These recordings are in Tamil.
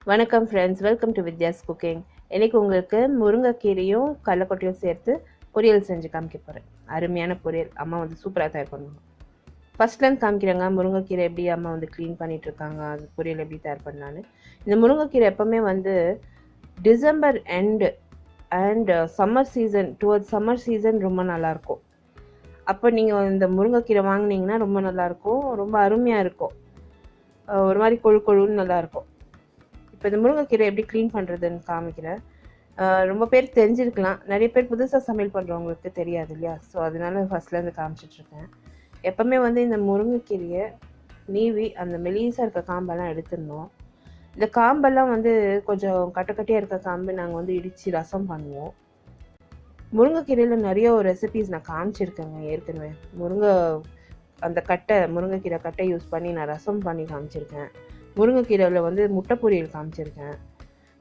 வணக்கம் friends, welcome to Vidya's cooking. இன்றைக்கி உங்களுக்கு முருங்கைக்கீரையும் கடலக்கொட்டையும் சேர்த்து பொரியல் செஞ்சு காமிக்க போகிறேன். அருமையான பொரியல் அம்மா வந்து சூப்பராக தயார் பண்ணுவாங்க. ஃபஸ்ட்லேருந்து காமிக்கிறாங்க முருங்கைக்கீரை எப்படி அம்மா வந்து க்ளீன் பண்ணிகிட்ருக்காங்க, அது பொரியல் எப்படி தயார் பண்ணலான்னு. இந்த முருங்கைக்கீரை எப்போவுமே வந்து December end and summer season summer season ரொம்ப நல்லாயிருக்கும். அப்போ நீங்கள் இந்த முருங்கைக்கீரை வாங்கினீங்கன்னா ரொம்ப நல்லாயிருக்கும், ரொம்ப அருமையாக இருக்கும். ஒரு மாதிரி கொழுன்னு நல்லாயிருக்கும். இப்போ இந்த முருங்கைக்கீரை எப்படி க்ளீன் பண்ணுறதுன்னு காமிக்கிறேன். ரொம்ப பேர் தெரிஞ்சிருக்கலாம், நிறைய பேர் புதுசாக சமையல் பண்ணுறவங்களுக்கு தெரியாது இல்லையா? ஸோ அதனால ஃபஸ்ட்லேருந்து காமிச்சிட்ருக்கேன். எப்போவுமே வந்து இந்த முருங்கைக்கீரையை நீவி அந்த மெலிசாக இருக்க காம்பெல்லாம் எடுத்துடணும். இந்த காம்பெல்லாம் வந்து கொஞ்சம் கட்டையாக இருக்க காம்பு நாங்கள் வந்து இடித்து ரசம் பண்ணுவோம். முருங்கைக்கீரையில் நிறைய ரெசிபீஸ் நான் காமிச்சிருக்கேங்க ஏற்கனவே. முருங்கைக்கீரை கட்டை யூஸ் பண்ணி நான் ரசம் பண்ணி காமிச்சிருக்கேன். முருங்கைக்கீரையில் வந்து முட்டை பொரியல் காமிச்சிருக்கேன்.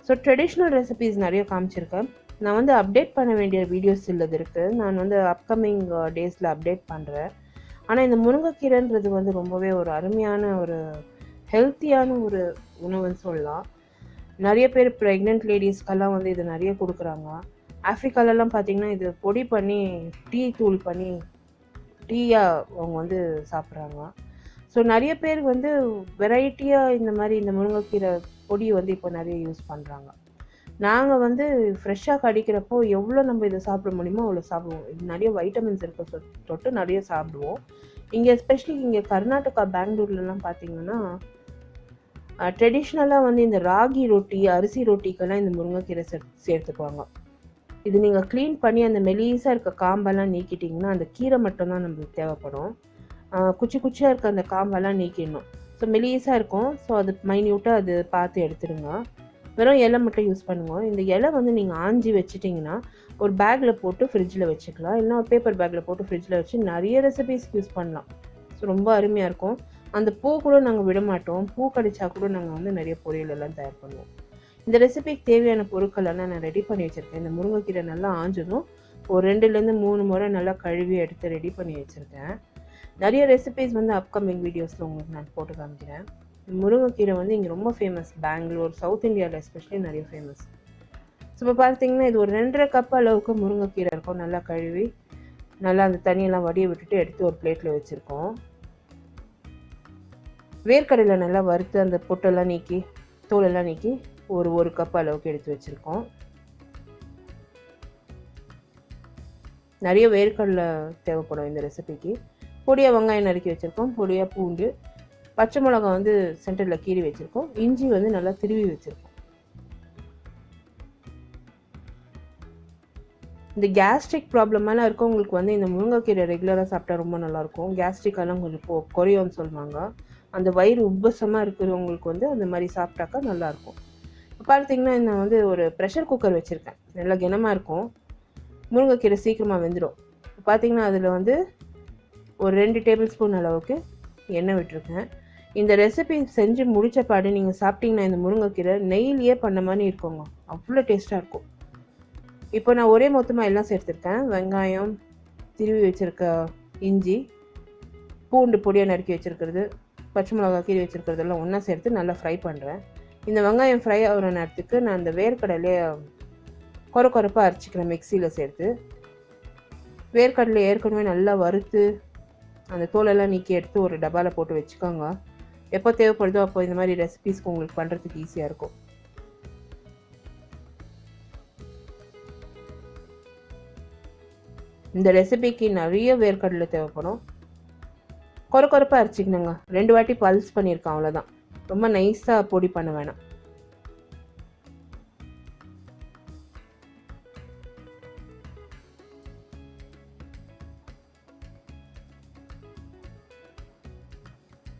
ஸோ ட்ரெடிஷ்னல் ரெசிபீஸ் நிறைய காமிச்சிருக்கேன். நான் வந்து அப்டேட் பண்ண வேண்டிய வீடியோஸ் சிலது இருக்குது. நான் வந்து அப்கமிங் டேஸில் அப்டேட் பண்ணுறேன். ஆனால் இந்த முருங்கைக்கீரைன்றது வந்து ரொம்பவே ஒரு அருமையான ஒரு ஹெல்த்தியான ஒரு உணவுன்னு சொல்லலாம். நிறைய பேர் ப்ரெக்னென்ட் லேடிஸ்க்கெல்லாம் வந்து இது நிறைய கொடுக்குறாங்க. ஆஃப்ரிக்காலெல்லாம் பார்த்திங்கன்னா இது பொடி பண்ணி டீ தூள் பண்ணி டீயாக அவங்க வந்து சாப்பிட்றாங்க. ஸோ நிறைய பேர் வந்து வெரைட்டியாக இந்த மாதிரி இந்த முருங்கைக்கீரை பொடி வந்து இப்போ நிறைய யூஸ் பண்ணுறாங்க. நாங்கள் வந்து ஃப்ரெஷ்ஷாக கடிக்கிறப்போ எவ்வளோ நம்ம இதை சாப்பிட முடியுமோ அவ்வளோ சாப்பிடுவோம். இது நிறைய வைட்டமின்ஸ் இருக்க தொட்டு நிறைய சாப்பிடுவோம். இங்கே எஸ்பெஷலி இங்கே கர்நாடகா பெங்களூர்லலாம் பார்த்தீங்கன்னா ட்ரெடிஷ்னலாக வந்து இந்த ராகி ரொட்டி அரிசி ரொட்டிக்கெல்லாம் இந்த முருங்கைக்கீரை சேர்த்துக்குவாங்க. இது நீங்கள் க்ளீன் பண்ணி அந்த மெலிசாக இருக்க காம்பெல்லாம் நீக்கிட்டிங்கன்னா அந்த கீரை மட்டும்தான் நம்மளுக்கு தேவைப்படும். குச்சியாக இருக்க அந்த காம்பெல்லாம் நீக்கிடணும். ஸோ மெலிசாக இருக்கும். ஸோ அது மைன்யூட்டாக அது பார்த்து எடுத்துடுங்க. வெறும் இலை மட்டும் யூஸ் பண்ணுங்கள். இந்த இலை வந்து நீங்கள் ஆஞ்சி வச்சுட்டிங்கன்னா ஒரு பேக்கில் போட்டு ஃப்ரிட்ஜில் வச்சுக்கலாம். இல்லைனா ஒரு பேப்பர் பேக்கில் போட்டு ஃப்ரிட்ஜில் வச்சு நிறைய ரெசிபீஸ்க்கு யூஸ் பண்ணலாம். ஸோ ரொம்ப அருமையாக இருக்கும். அந்த பூ கூட நாங்கள் விட மாட்டோம். பூ கடிச்சா கூட நாங்கள் வந்து நிறைய பொரியல் எல்லாம் தயார் பண்ணுவோம். இந்த ரெசிபிக்கு தேவையான பொருட்கள் எல்லாம் நான் ரெடி பண்ணி வச்சுருக்கேன். இந்த முருங்கைக்கீரை நல்லா ஆஞ்சதும் ஒரு 2லேருந்து 3 முறை நல்லா கழுவி எடுத்து ரெடி பண்ணி வச்சுருக்கேன். நிறைய ரெசிபீஸ் வந்து அப்கமிங் வீடியோஸில் உங்களுக்கு நான் போட்டு காமிக்கிறேன். முருங்கைக்கீரை வந்து இங்கே ரொம்ப ஃபேமஸ். பெங்களூர், சவுத் இந்தியாவில் எஸ்பெஷலி நிறைய ஃபேமஸ். ஸோ இப்போ பார்த்தீங்கன்னா இது ஒரு 2.5 கப் அளவுக்கு முருங்கைக்கீரை இருக்கும். நல்லா கழுவி நல்லா அந்த தண்ணியெல்லாம் வடிய விட்டுட்டு எடுத்து ஒரு பிளேட்டில் வச்சுருக்கோம். வேர்க்கடலை நல்லா வறுத்து அந்த பொட்டெல்லாம் நீக்கி தோலெல்லாம் நீக்கி ஒரு கப் அளவுக்கு எடுத்து வச்சுருக்கோம். நிறைய வேர்க்கடலை தேவைப்படும் இந்த ரெசிபிக்கு. பொடியாக வெங்காயம் நறுக்கி வச்சுருக்கோம். பொடியாக பூண்டு, பச்சை மிளகா வந்து சென்டரில் கீறி வச்சுருக்கோம். இஞ்சி வந்து நல்லா திருவி வச்சுருக்கோம். இந்த கேஸ்ட்ரிக் ப்ராப்ளமெல்லாம் இருக்கவங்களுக்கு வந்து இந்த முருங்கைக்கீரை ரெகுலராக சாப்பிட்டா ரொம்ப நல்லாயிருக்கும். கேஸ்ட்ரிக்கெல்லாம் கொஞ்சம் குறையும்னு சொல்லுவாங்க. அந்த வயிறு உப்பசமாக இருக்கிறவங்களுக்கு வந்து அந்த மாதிரி சாப்பிட்டாக்கா நல்லாயிருக்கும். இப்போ பார்த்தீங்கன்னா நான் வந்து ஒரு ப்ரெஷர் குக்கர் வச்சுருக்கேன். நல்லா கனமாக இருக்கும். முருங்கைக்கீரை சீக்கிரமாக வெந்துடும். பார்த்தீங்கன்னா அதில் வந்து ஒரு 2 டேபிள் ஸ்பூன் அளவுக்கு எண்ணெய் விட்டுருக்கேன். இந்த ரெசிபி செஞ்சு முடித்த பாடு நீங்கள் சாப்பிட்டீங்கன்னா இந்த முருங்கைக்கீரை நெய்லியே பண்ண மாதிரி இருக்குங்க. அவ்வளோ டேஸ்ட்டாக இருக்கும். இப்போ நான் ஒரே மொத்தமாக எல்லாம் சேர்த்துருக்கேன். வெங்காயம், திருவி வச்சுருக்க இஞ்சி, பூண்டு பொடியாக நறுக்கி வச்சுருக்கிறது, பச்சை மிளகா கீறி வச்சுருக்கிறதெல்லாம் ஒன்றா சேர்த்து நல்லா ஃப்ரை பண்ணுறேன். இந்த வெங்காயம் ஃப்ரை ஆகிற நேரத்துக்கு நான் அந்த வேர்க்கடலையே கொரப்பாக அரைச்சிக்கிறேன் மிக்சியில் சேர்த்து. வேர்க்கடலை ஏற்கனவே நல்லா வறுத்து அந்த தோலெல்லாம் நீக்கி எடுத்து ஒரு டப்பாவில் போட்டு வச்சுக்கோங்க. எப்போ தேவைப்படுதோ அப்போ இந்த மாதிரி ரெசிபீஸ்க்கு உங்களுக்கு பண்ணுறதுக்கு ஈஸியாக இருக்கும். இந்த ரெசிபிக்கு நிறைய வேர்க்கடலை தேவைப்படும். கொரப்பாக அரைச்சிக்கணுங்க. 2 வாட்டி பல்ஸ் பண்ணியிருக்கேன், அவ்வளோதான். ரொம்ப நைஸாக பொடி பண்ண வேணாம்.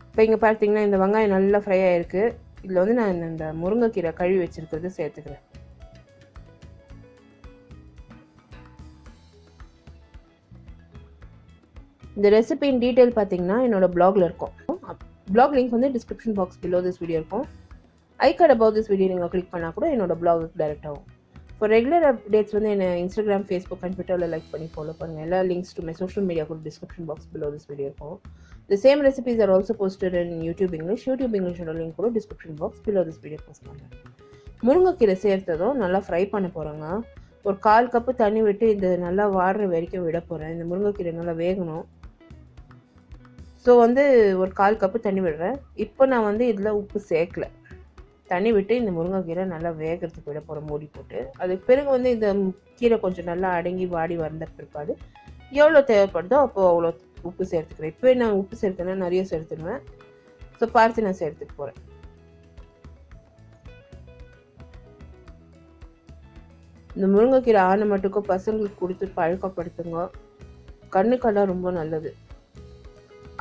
இப்போ இங்கே பார்த்தீங்கன்னா இந்த வெங்காயம் நல்லா ஃப்ரை ஆகிருக்கு. இதில் வந்து நான் இந்த முருங்கைக்கீரை கழுவி வச்சுருக்கிறது சேர்த்துக்கிறேன். இந்த ரெசிபியின் டீட்டெயில் பார்த்தீங்கன்னா என்னோட பிளாகில் இருக்கும். பிளாக் லிங்க் வந்து description box below this video இருக்கும். I card about this video நீங்கள் கிளிக் பண்ணால் கூட என்னோட பிளாகுக்கு டைரக்ட் ஆகும். ஃபார் ரெகுலர் அப்டேட்ஸ் வந்து என்ன இன்ஸ்டாகிராம், ஃபேஸ்புக் அண்ட் ட்விட்டரில் லைக் பண்ணி ஃபாலோ பண்ணுங்கள். எல்லா links to my social media கூட description box below this video இருக்கும். The same recipes are also posted in YouTube English. YouTube English link கூட description box below this video post பண்ணுறேன். முருங்கைக்கீரை சேர்த்ததும் நல்லா ஃப்ரை பண்ண போகிறோங்க. ஒரு 1/4 கப்பு தண்ணி விட்டு இது நல்லா வாடுற வரைக்கும் விட போகிறேன். இந்த முருங்கைக்கீரை நல்லா வேகணும். ஸோ வந்து ஒரு 1/4 கப்பு தண்ணி விடுறேன். இப்போ நான் வந்து இதில் உப்பு சேர்க்கல. தண்ணி விட்டு இந்த முருங்கைக்கீரை நல்லா வேகிறதுக்கு விட போகிறோம் மூடி போட்டு. அதுக்கு பிறகு வந்து இந்த கீரை கொஞ்சம் நல்லா அடங்கி வாடி வந்த பிற்பாடு எவ்வளோ தேவைப்படுதோ அப்போது அவ்வளோ உப்பு சேர்த்துக்கிறேன். இப்போவே நான் உப்பு சேர்த்தேன்னா நிறைய சேர்த்துடுவேன். ஸோ பார்த்து நான் சேர்த்துக்க போகிறேன். இந்த முருங்கைக்கீரை ஆன மட்டுக்கும் பசங்களுக்கு கொடுத்து பழக்கப்படுத்துங்க. கண்ணுக்கெல்லாம் ரொம்ப நல்லது,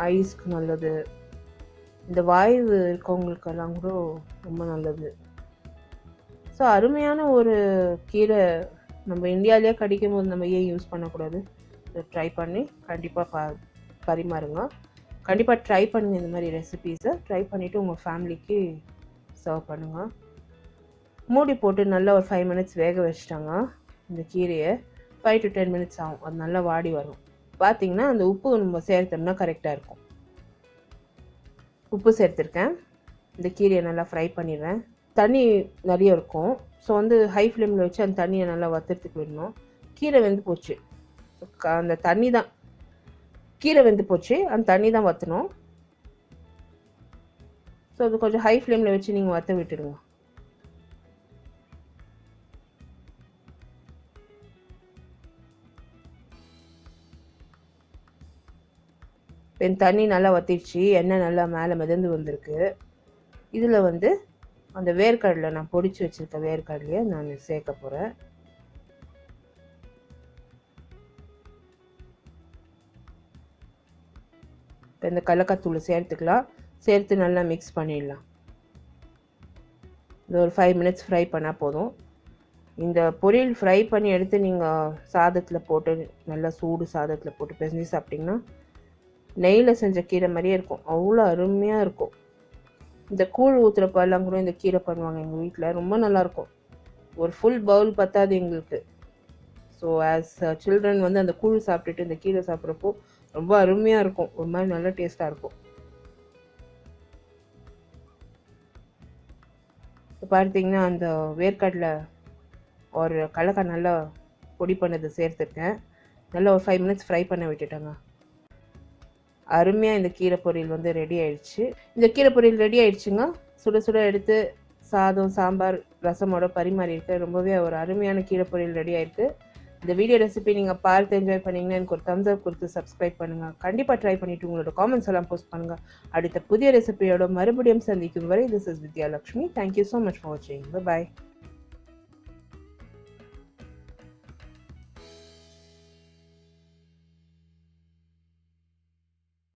ஐஸ்க்கு நல்லது, இந்த வாய்வு இருக்கவங்களுக்கெல்லாம் கூட ரொம்ப நல்லது. ஸோ அருமையான ஒரு கீரை நம்ம இந்தியாவிலேயே கிடைக்கும் போது நம்ம ஏன் யூஸ் பண்ணக்கூடாது? ட்ரை பண்ணி கண்டிப்பாக பரிமாறுங்க. கண்டிப்பாக ட்ரை பண்ணுங்கள். இந்த மாதிரி ரெசிபீஸை ட்ரை பண்ணிவிட்டு உங்கள் ஃபேமிலிக்கு சர்வ் பண்ணுங்கள். மூடி போட்டு நல்லா ஒரு 5 மினிட்ஸ் வேக வச்சிட்டாங்க. இந்த கீரையை 5 to 10 மினிட்ஸ் ஆகும். அது நல்லா வாடி வரும். பார்த்திங்கன்னா அந்த உப்பு நம்ம சேர்த்தோம்னா கரெக்டாக இருக்கும். உப்பு சேர்த்துருக்கேன். இந்த கீரையை நல்லா ஃப்ரை பண்ணிடுறேன். தண்ணி நிறைய இருக்கும். ஸோ வந்து ஹை ஃப்ளேமில் வச்சு அந்த தண்ணியை நல்லா வத்துறதுக்கு விடணும். கீரை வெந்து போச்சு. அந்த தண்ணி தான், கீரை வெந்து போச்சு, அந்த தண்ணி தான் வற்றணும். ஸோ அது கொஞ்சம் ஹை ஃப்ளேமில் வச்சு நீங்கள் வற்ற விட்டுடுங்க. என் தண்ணி நல்லா வற்றிடுச்சு. எண்ணெய் நல்லா மேலே மிதந்து வந்திருக்கு. இதில் வந்து அந்த வேர்க்கடலை, நான் பொடிச்சு வச்சுருக்க வேர்க்கடலையை நான் சேர்க்க போகிறேன். இப்போ இந்த கடலக்காத்தூளை சேர்த்துக்கலாம். சேர்த்து நல்லா மிக்ஸ் பண்ணிடலாம். இது ஒரு 5 மினிட்ஸ் ஃப்ரை பண்ணால் போதும். இந்த பொரியல் ஃப்ரை பண்ணி எடுத்து நீங்கள் சாதத்தில் போட்டு நல்லா சூடு சாதத்தில் போட்டு பிசைஞ்சு சாப்பிட்டிங்கன்னா நெய்யில் செஞ்ச கீரை மாதிரியே இருக்கும். அவ்வளோ அருமையாக இருக்கும். இந்த கூழ் ஊற்றுறப்பெல்லாம் கூட இந்த கீரை பண்ணுவாங்க எங்கள் வீட்டில். ரொம்ப நல்லாயிருக்கும். ஒரு ஃபுல் பவுல் பத்தாது எங்களுக்கு. ஸோ ஆஸ் சில்ட்ரன் வந்து அந்த கூழ் சாப்பிட்டுட்டு இந்த கீரை சாப்பிட்றப்போ ரொம்ப அருமையாக இருக்கும். ஒரு மாதிரி நல்ல டேஸ்ட்டாக இருக்கும். இப்போ பார்த்தீங்கன்னா அந்த வேர்க்கடலை ஒரு கடலக்காய் நல்லா பொடி பண்ணதை சேர்த்துருக்கேன். நல்லா ஒரு 5 மினிட்ஸ் ஃப்ரை பண்ண விட்டுட்டேங்க. அருமையாக இந்த கீரை பொரியல் வந்து ரெடி ஆயிடுச்சு. இந்த கீரை பொரியல் ரெடி ஆயிடுச்சுங்க. சுட சுட எடுத்து சாதம், சாம்பார், ரசமோட பரிமாறியிருக்கேன். ரொம்பவே ஒரு அருமையான கீரை பொரியல் ரெடி ஆயிருக்கு. இந்த வீடியோ ரெசிபி நீங்கள் பார்த்து என்ஜாய் பண்ணிங்கன்னா எனக்கு ஒரு தம்ஸ் அப் கொடுத்து சப்ஸ்கிரைப் பண்ணுங்கள். கண்டிப்பாக ட்ரை பண்ணிவிட்டு உங்களோட காமெண்ட்ஸ் எல்லாம் போஸ்ட் பண்ணுங்கள். அடுத்த புதிய ரெசிபியோட மறுபடியும் சந்திக்கும் வரை this is Vidya Lakshmi. Thank you so much for வாட்சிங். பாய்.